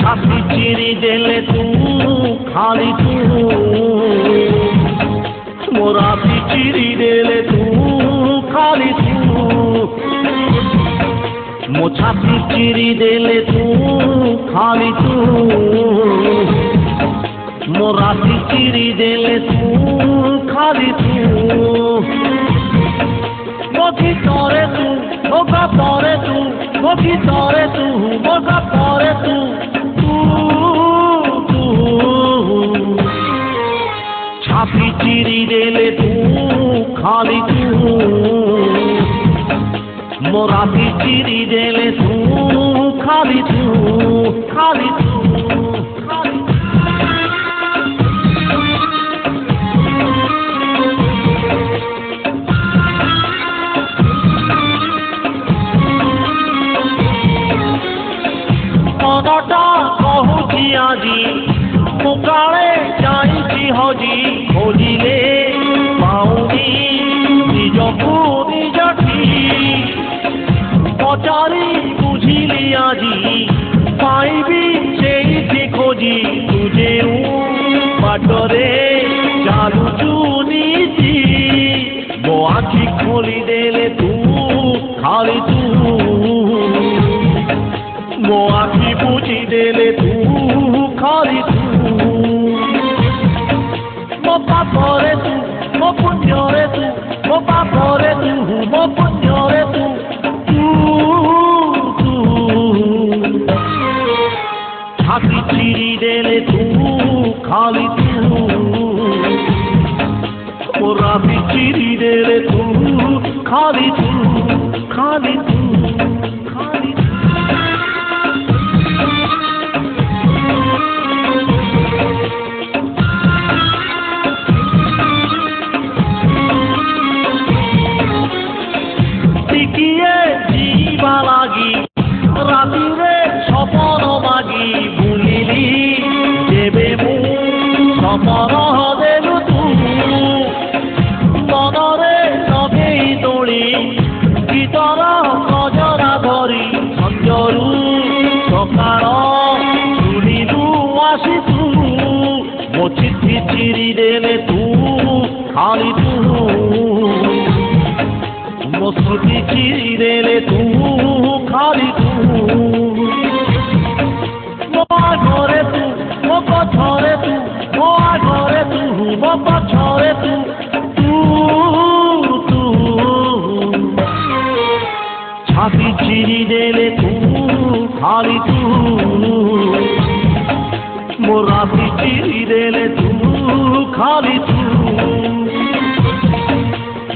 छाती चिरी देले तू खाली तू मोरा चिरी देले तू खाली तू मो छाती चिरी देले तू खाली तू मोरा चिरी देले तू खाली तू मोगी तोरे तू मोगा तोरे तू मोगी तोरे तू मोगा तोरे तू छाती चिरी देले तू खाली तू मोरा चिरी देले तू खाली तू खाली तू मनटा कहूची आजी मुकाले जाइछि हजी खोजिले पाउनी निजकू निजठी पचारी बुझिली आजी पाइबी सेइछि खोजी तुझे बाटरे चालुचु नीति मो आखि खोली देले तू खाली तू मो आखि बुझी देले तू खाली तू मो पापरे तू मो पुण्यरे तू मो पापरे तू मो पुण्यरे तू छाती चिरी देले तू खाली तू मोरा चिरी देले तू खाली तू खाली तू खाली तू जीवा लागी रातिरे सपन मागी भूलिली देवे मु सपन देलु तू मनरे लगेई दोली गीतर गजरा धरी संजरू सकाळ शुणिलु आसी तू मो चिट्ठी चिरी देले तू खाली तू मो स्मृति चिरी देले तू खाली तू मो आगरे तू मो पछरे तू मो आगरे तू मो पछरे तू छाती चिरी देले तू खाली तू मोरा चिरी देले तू खाली तू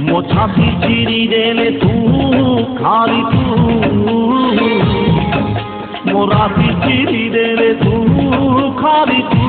मो छाती चिरी देले तू खाली तू मोरा चिरी देले तू खाली तू